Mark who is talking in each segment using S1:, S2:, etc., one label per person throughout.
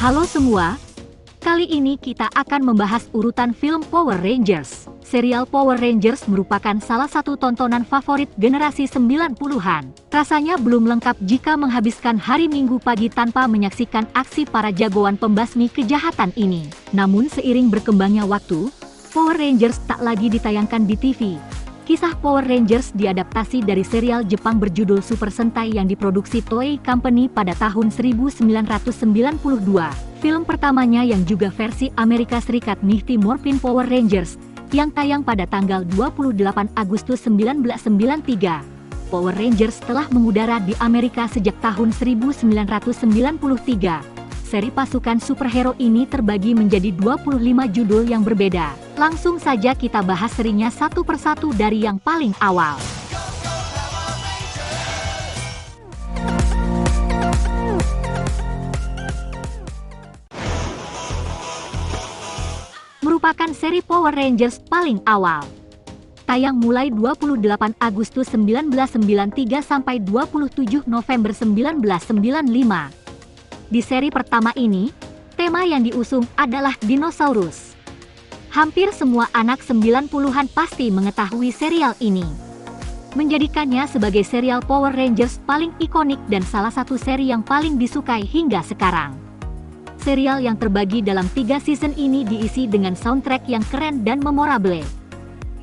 S1: Halo semua, kali ini kita akan membahas urutan film Power Rangers. Serial Power Rangers merupakan salah satu tontonan favorit generasi 90-an. Rasanya belum lengkap jika menghabiskan hari Minggu pagi tanpa menyaksikan aksi para jagoan pembasmi kejahatan ini. Namun seiring berkembangnya waktu, Power Rangers tak lagi ditayangkan di TV. Kisah Power Rangers diadaptasi dari serial Jepang berjudul Super Sentai yang diproduksi Toei Company pada tahun 1992. Film pertamanya yang juga versi Amerika Serikat Mighty Morphin Power Rangers, yang tayang pada tanggal 28 Agustus 1993. Power Rangers telah mengudara di Amerika sejak tahun 1993. Seri pasukan superhero ini terbagi menjadi 25 judul yang berbeda. Langsung saja kita bahas serinya satu persatu dari yang paling awal. Merupakan seri Power Rangers paling awal. Tayang mulai 28 Agustus 1993 sampai 27 November 1995. Di seri pertama ini, tema yang diusung adalah dinosaurus. Hampir semua anak 90-an pasti mengetahui serial ini, menjadikannya sebagai serial Power Rangers paling ikonik dan salah satu seri yang paling disukai hingga sekarang. Serial yang terbagi dalam 3 season ini diisi dengan soundtrack yang keren dan memorable.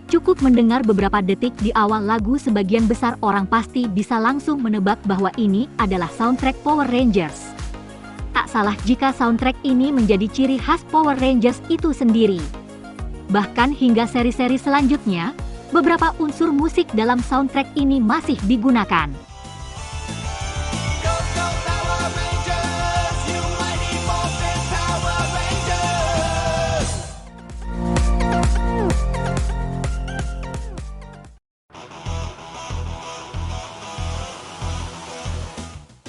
S1: Cukup mendengar beberapa detik di awal lagu, sebagian besar orang pasti bisa langsung menebak bahwa ini adalah soundtrack Power Rangers. Tak salah jika soundtrack ini menjadi ciri khas Power Rangers itu sendiri. Bahkan hingga seri-seri selanjutnya, beberapa unsur musik dalam soundtrack ini masih digunakan.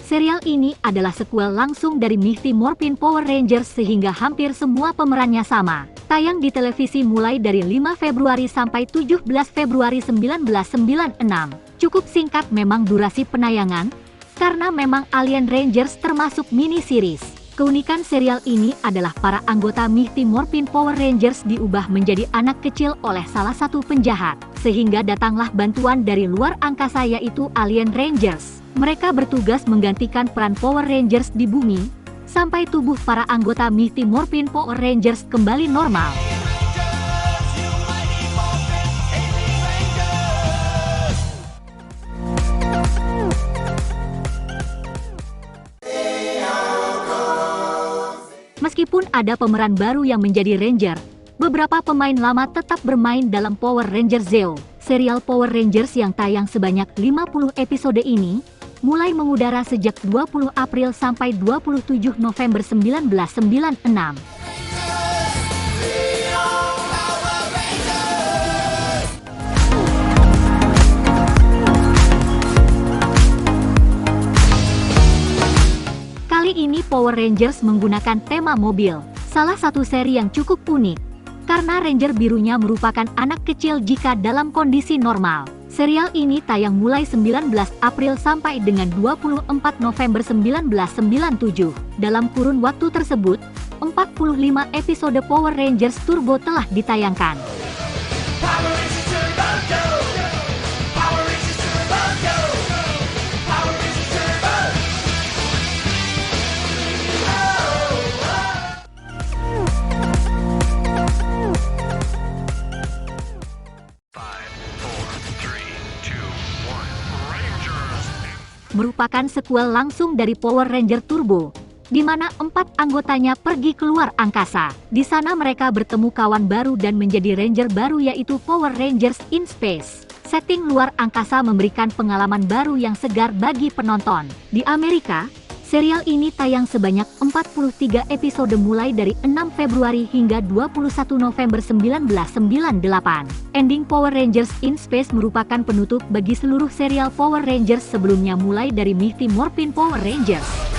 S1: Serial ini adalah sequel langsung dari Mighty Morphin Power Rangers sehingga hampir semua pemerannya sama. Tayang di televisi mulai dari 5 Februari sampai 17 Februari 1996. Cukup singkat memang durasi penayangan, karena memang Alien Rangers termasuk mini series. Keunikan serial ini adalah para anggota Mighty Morphin Power Rangers diubah menjadi anak kecil oleh salah satu penjahat, sehingga datanglah bantuan dari luar angkasa yaitu Alien Rangers. Mereka bertugas menggantikan peran Power Rangers di bumi, sampai tubuh para anggota Mighty Morphin Power Rangers kembali normal. Meskipun ada pemeran baru yang menjadi Ranger, beberapa pemain lama tetap bermain dalam Power Rangers Zeo. Serial Power Rangers yang tayang sebanyak 50 episode ini, mulai mengudara sejak 20 April sampai 27 November 1996. Kali ini Power Rangers menggunakan tema mobil, salah satu seri yang cukup unik, karena Ranger birunya merupakan anak kecil jika dalam kondisi normal. Serial ini tayang mulai 19 April sampai dengan 24 November 1997. Dalam kurun waktu tersebut, 45 episode Power Rangers Turbo telah ditayangkan. Merupakan sequel langsung dari Power Ranger Turbo, di mana 4 anggotanya pergi keluar angkasa. Di sana mereka bertemu kawan baru dan menjadi Ranger baru yaitu Power Rangers in Space. Setting luar angkasa memberikan pengalaman baru yang segar bagi penonton. Di Amerika, serial ini tayang sebanyak 43 episode mulai dari 6 Februari hingga 21 November 1998. Ending Power Rangers in Space merupakan penutup bagi seluruh serial Power Rangers sebelumnya mulai dari Mighty Morphin Power Rangers.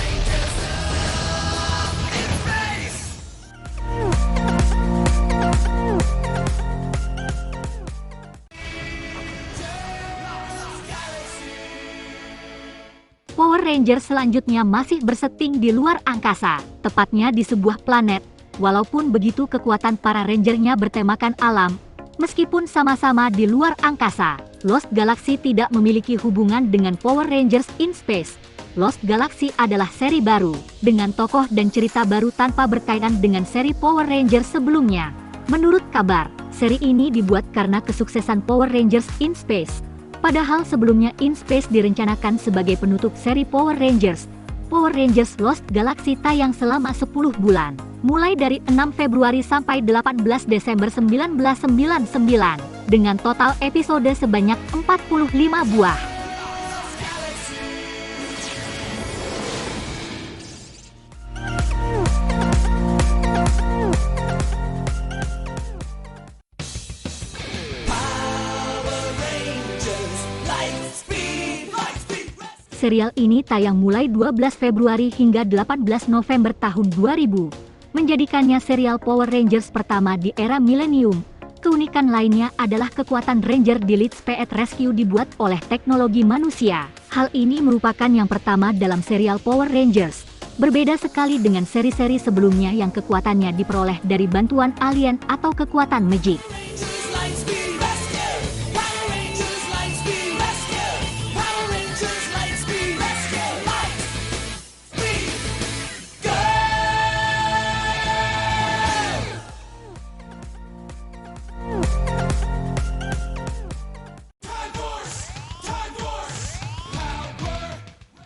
S1: Power Rangers selanjutnya masih bersetting di luar angkasa, tepatnya di sebuah planet. Walaupun begitu, kekuatan para Rangernya bertemakan alam. Meskipun sama-sama di luar angkasa, Lost Galaxy tidak memiliki hubungan dengan Power Rangers in Space. Lost Galaxy adalah seri baru, dengan tokoh dan cerita baru tanpa berkaitan dengan seri Power Rangers sebelumnya. Menurut kabar, seri ini dibuat karena kesuksesan Power Rangers in Space. Padahal sebelumnya In Space direncanakan sebagai penutup seri Power Rangers. Power Rangers Lost Galaxy tayang selama 10 bulan, mulai dari 6 Februari sampai 18 Desember 1999, dengan total episode sebanyak 45 buah. Serial ini tayang mulai 12 Februari hingga 18 November tahun 2000, menjadikannya serial Power Rangers pertama di era milenium. Keunikan lainnya adalah kekuatan Ranger di Lead Speed Rescue dibuat oleh teknologi manusia. Hal ini merupakan yang pertama dalam serial Power Rangers. Berbeda sekali dengan seri-seri sebelumnya yang kekuatannya diperoleh dari bantuan alien atau kekuatan magic.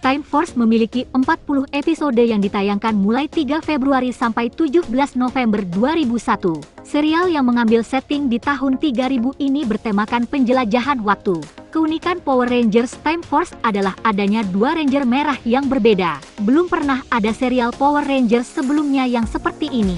S1: Time Force memiliki 40 episode yang ditayangkan mulai 3 Februari sampai 17 November 2001. Serial yang mengambil setting di tahun 3000 ini bertemakan penjelajahan waktu. Keunikan Power Rangers Time Force adalah adanya dua Ranger merah yang berbeda. Belum pernah ada serial Power Rangers sebelumnya yang seperti ini.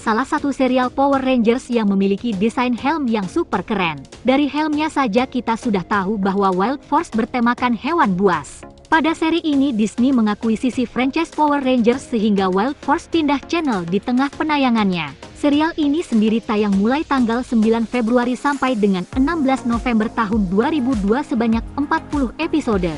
S1: Salah satu serial Power Rangers yang memiliki desain helm yang super keren. Dari helmnya saja kita sudah tahu bahwa Wild Force bertemakan hewan buas. Pada seri ini Disney mengakuisisi franchise Power Rangers sehingga Wild Force pindah channel di tengah penayangannya. Serial ini sendiri tayang mulai tanggal 9 Februari sampai dengan 16 November tahun 2002 sebanyak 40 episode.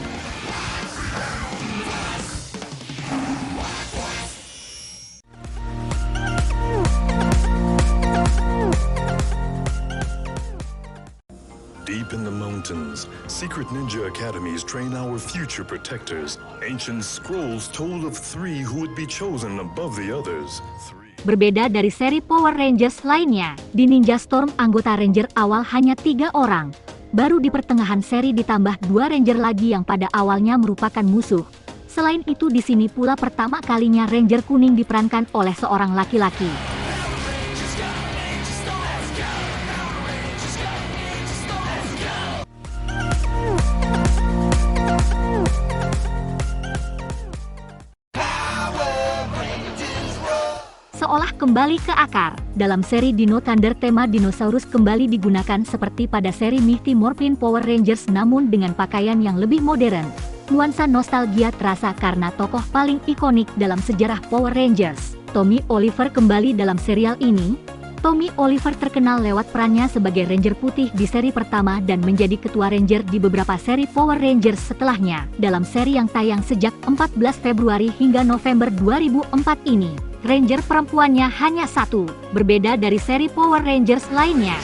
S2: Deep in the mountains, secret ninja academies train our future protectors. Ancient scrolls told of 3 who would be chosen above the others.
S1: Berbeda dari seri Power Rangers lainnya, di Ninja Storm anggota Ranger awal hanya 3 orang. Baru di pertengahan seri ditambah 2 Ranger lagi yang pada awalnya merupakan musuh. Selain itu di sini pula pertama kalinya Ranger kuning diperankan oleh seorang laki-laki. Seolah kembali ke akar. Dalam seri Dino Thunder tema dinosaurus kembali digunakan seperti pada seri Mighty Morphin Power Rangers namun dengan pakaian yang lebih modern. Nuansa nostalgia terasa karena tokoh paling ikonik dalam sejarah Power Rangers, Tommy Oliver kembali dalam serial ini. Tommy Oliver terkenal lewat perannya sebagai Ranger putih di seri pertama dan menjadi ketua Ranger di beberapa seri Power Rangers setelahnya. Dalam seri yang tayang sejak 14 Februari hingga November 2004 ini, Ranger perempuannya hanya 1, berbeda dari seri Power Rangers lainnya.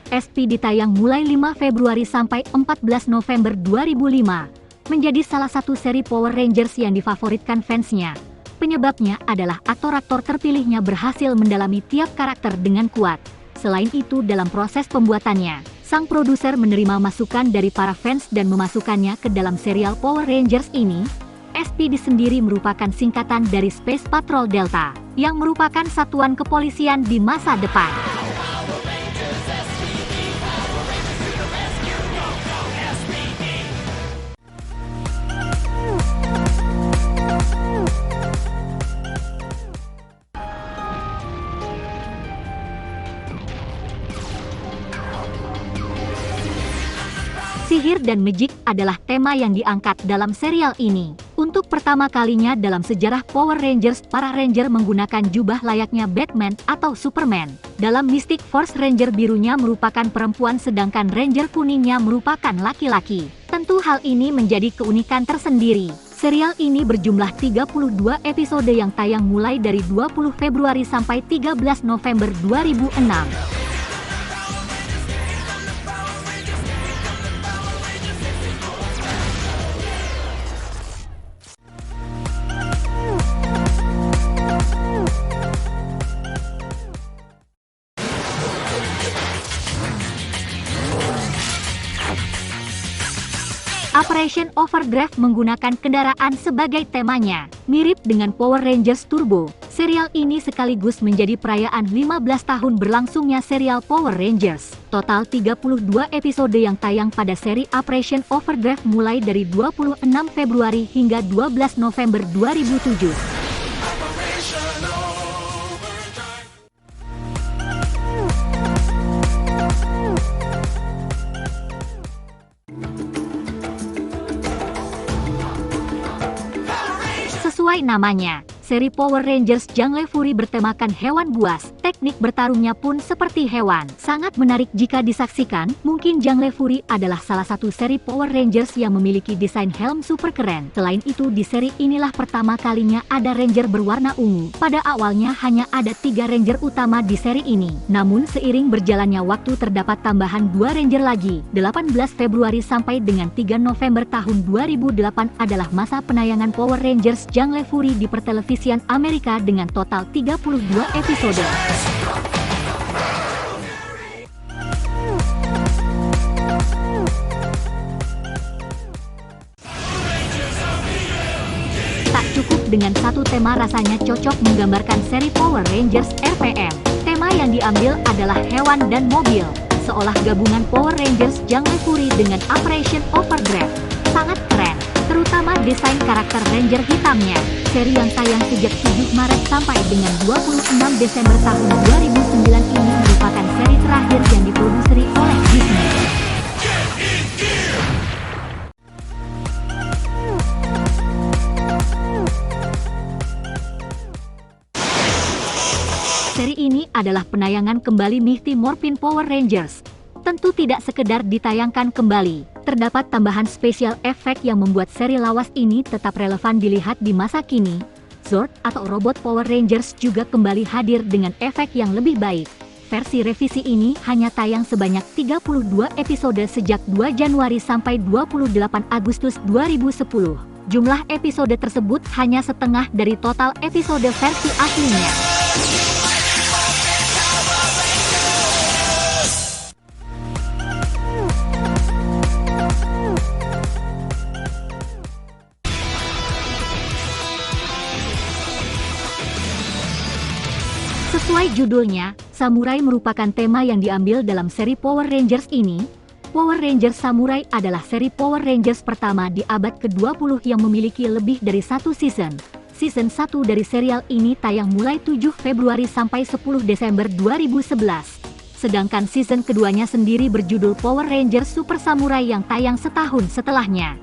S1: SPD tayang mulai 5 Februari sampai 14 November 2005. Menjadi salah satu seri Power Rangers yang difavoritkan fansnya. Penyebabnya adalah aktor-aktor terpilihnya berhasil mendalami tiap karakter dengan kuat. Selain itu dalam proses pembuatannya, sang produser menerima masukan dari para fans dan memasukkannya ke dalam serial Power Rangers ini. SPD sendiri merupakan singkatan dari Space Patrol Delta, yang merupakan satuan kepolisian di masa depan. Sihir dan magic adalah tema yang diangkat dalam serial ini. Untuk pertama kalinya dalam sejarah Power Rangers, para Ranger menggunakan jubah layaknya Batman atau Superman. Dalam Mystic Force, Ranger birunya merupakan perempuan sedangkan Ranger kuningnya merupakan laki-laki. Tentu hal ini menjadi keunikan tersendiri. Serial ini berjumlah 32 episode yang tayang mulai dari 20 Februari sampai 13 November 2006. Operation Overdrive menggunakan kendaraan sebagai temanya. Mirip dengan Power Rangers Turbo, serial ini sekaligus menjadi perayaan 15 tahun berlangsungnya serial Power Rangers. Total 32 episode yang tayang pada seri Operation Overdrive mulai dari 26 Februari hingga 12 November 2007. Sesuai namanya, seri Power Rangers Jungle Fury bertemakan hewan buas. Teknik bertarungnya pun seperti hewan. Sangat menarik jika disaksikan. Mungkin Jungle Fury adalah salah satu seri Power Rangers yang memiliki desain helm super keren. Selain itu, di seri inilah pertama kalinya ada Ranger berwarna ungu. Pada awalnya hanya ada 3 Ranger utama di seri ini. Namun seiring berjalannya waktu terdapat tambahan 2 Ranger lagi. 18 Februari sampai dengan 3 November tahun 2008 adalah masa penayangan Power Rangers Jungle Fury di pertelevisian Amerika dengan total 32 episode. Tak cukup dengan satu tema, rasanya cocok menggambarkan seri Power Rangers RPM. Tema yang diambil adalah hewan dan mobil, seolah gabungan Power Rangers Jungle Fury dengan Operation Overdrive. Sangat keren, terutama desain karakter Ranger hitamnya. Seri yang tayang sejak 7 Maret sampai dengan 26 Desember tahun 2009 ini merupakan seri terakhir yang diproduksi oleh Disney. Seri ini adalah penayangan kembali Mighty Morphin Power Rangers. Tentu tidak sekedar ditayangkan kembali. Terdapat tambahan spesial efek yang membuat seri lawas ini tetap relevan dilihat di masa kini. Zord atau robot Power Rangers juga kembali hadir dengan efek yang lebih baik. Versi revisi ini hanya tayang sebanyak 32 episode sejak 2 Januari sampai 28 Agustus 2010. Jumlah episode tersebut hanya setengah dari total episode versi aslinya. Sesuai judulnya, Samurai merupakan tema yang diambil dalam seri Power Rangers ini. Power Rangers Samurai adalah seri Power Rangers pertama di abad ke-20 yang memiliki lebih dari satu season. Season 1 dari serial ini tayang mulai 7 Februari sampai 10 Desember 2011. Sedangkan season keduanya sendiri berjudul Power Rangers Super Samurai yang tayang setahun setelahnya.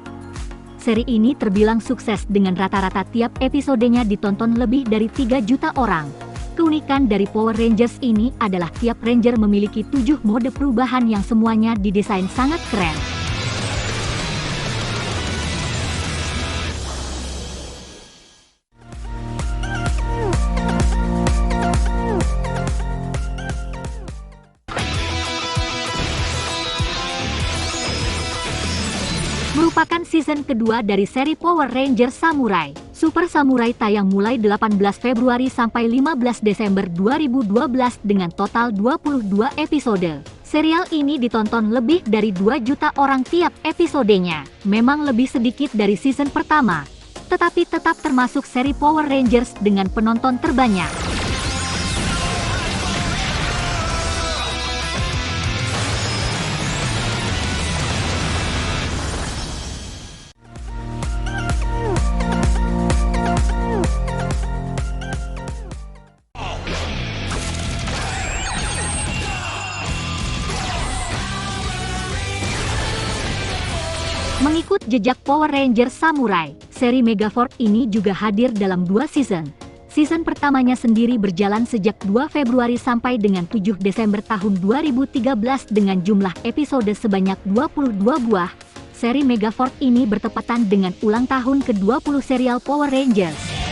S1: Seri ini terbilang sukses dengan rata-rata tiap episodenya ditonton lebih dari 3 juta orang. Keunikan dari Power Rangers ini adalah tiap Ranger memiliki 7 mode perubahan yang semuanya didesain sangat keren. Merupakan season kedua dari seri Power Rangers Samurai. Super Samurai tayang mulai 18 Februari sampai 15 Desember 2012 dengan total 22 episode. Serial ini ditonton lebih dari 2 juta orang tiap episodenya. Memang lebih sedikit dari season pertama, tetapi tetap termasuk seri Power Rangers dengan penonton terbanyak. Mengikut jejak Power Rangers Samurai, seri Megaforce ini juga hadir dalam 2 season. Season pertamanya sendiri berjalan sejak 2 Februari sampai dengan 7 Desember tahun 2013 dengan jumlah episode sebanyak 22 buah. Seri Megaforce ini bertepatan dengan ulang tahun ke-20 serial Power Rangers.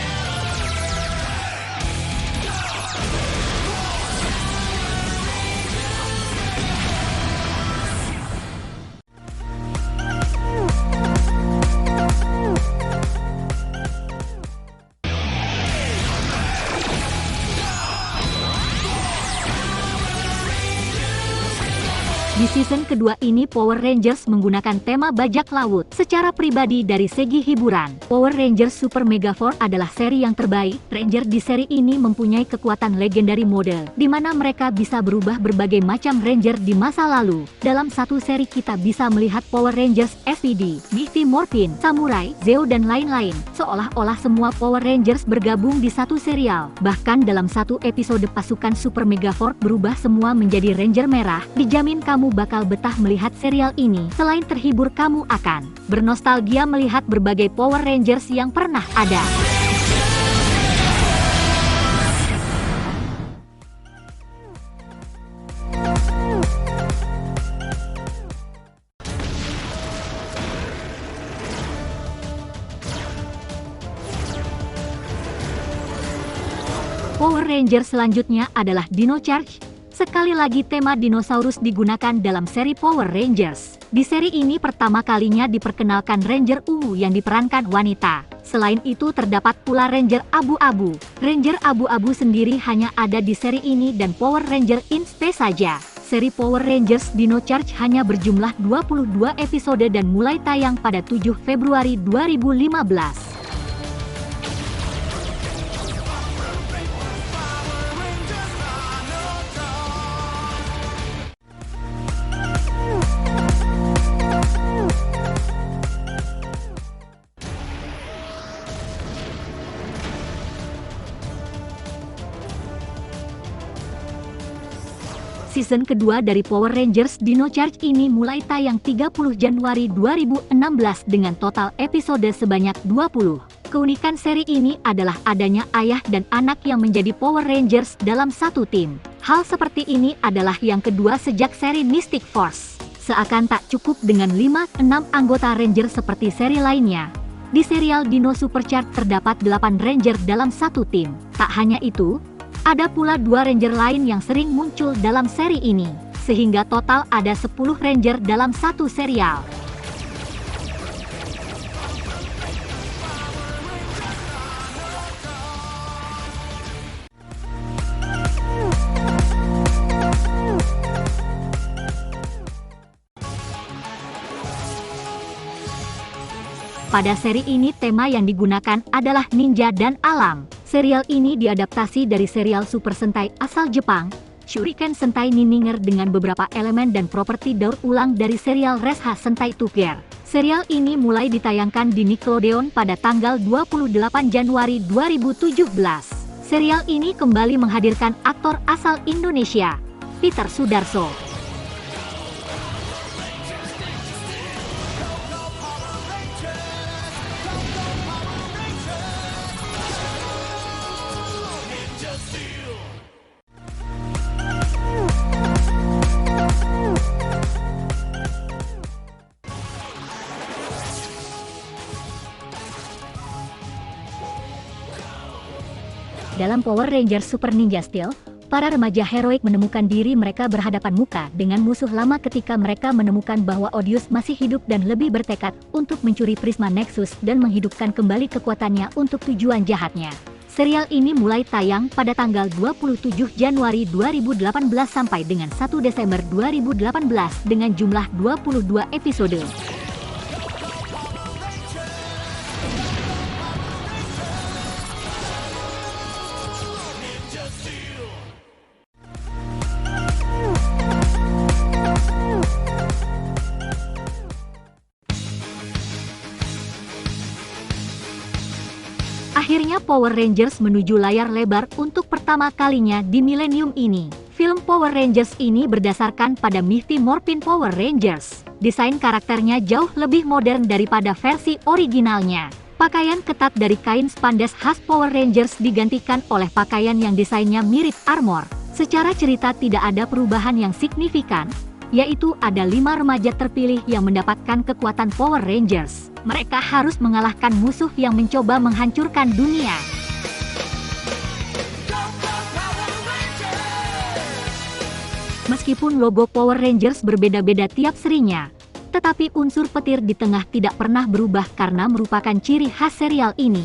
S1: Di season kedua ini Power Rangers menggunakan tema bajak laut. Secara pribadi dari segi hiburan, Power Rangers Super Megaforce adalah seri yang terbaik. Ranger di seri ini mempunyai kekuatan legendary mode, di mana mereka bisa berubah berbagai macam Ranger di masa lalu. Dalam satu seri kita bisa melihat Power Rangers SPD, Mighty Morphin, Samurai, Zeo dan lain-lain. Seolah-olah semua Power Rangers bergabung di satu serial. Bahkan dalam satu episode pasukan Super Megaforce berubah semua menjadi Ranger merah. Dijamin kamu bakal betah melihat serial ini. Selain terhibur, kamu akan bernostalgia melihat berbagai Power Rangers yang pernah ada. Power Rangers selanjutnya adalah Dino Charge. Sekali lagi tema dinosaurus digunakan dalam seri Power Rangers. Di seri ini pertama kalinya diperkenalkan Ranger ungu yang diperankan wanita. Selain itu terdapat pula Ranger abu-abu. Ranger abu-abu sendiri hanya ada di seri ini dan Power Ranger in Space saja. Seri Power Rangers Dino Charge hanya berjumlah 22 episode dan mulai tayang pada 7 Februari 2015. Season kedua dari Power Rangers Dino Charge ini mulai tayang 30 Januari 2016 dengan total episode sebanyak 20. Keunikan seri ini adalah adanya ayah dan anak yang menjadi Power Rangers dalam satu tim. Hal seperti ini adalah yang kedua sejak seri Mystic Force. Seakan tak cukup dengan 5-6 anggota Ranger seperti seri lainnya. Di serial Dino Supercharge terdapat 8 Ranger dalam satu tim. Tak hanya itu, ada pula 2 Ranger lain yang sering muncul dalam seri ini, sehingga total ada 10 Ranger dalam satu serial. Pada seri ini tema yang digunakan adalah ninja dan alam. Serial ini diadaptasi dari serial Super Sentai asal Jepang, Shuriken Sentai Ninninger dengan beberapa elemen dan properti daur ulang dari serial Resha Sentai Tuger. Serial ini mulai ditayangkan di Nickelodeon pada tanggal 28 Januari 2017. Serial ini kembali menghadirkan aktor asal Indonesia, Peter Sudarso. Dalam Power Rangers Super Ninja Steel, para remaja heroik menemukan diri mereka berhadapan muka dengan musuh lama ketika mereka menemukan bahwa Odious masih hidup dan lebih bertekad untuk mencuri Prisma Nexus dan menghidupkan kembali kekuatannya untuk tujuan jahatnya. Serial ini mulai tayang pada tanggal 27 Januari 2018 sampai dengan 1 Desember 2018 dengan jumlah 22 episode. Akhirnya Power Rangers menuju layar lebar untuk pertama kalinya di milenium ini. Film Power Rangers ini berdasarkan pada Mighty Morphin Power Rangers. Desain karakternya jauh lebih modern daripada versi originalnya. Pakaian ketat dari kain spandex khas Power Rangers digantikan oleh pakaian yang desainnya mirip armor. Secara cerita tidak ada perubahan yang signifikan, yaitu ada 5 remaja terpilih yang mendapatkan kekuatan Power Rangers. Mereka harus mengalahkan musuh yang mencoba menghancurkan dunia. Meskipun logo Power Rangers berbeda-beda tiap serinya, tetapi unsur petir di tengah tidak pernah berubah karena merupakan ciri khas serial ini.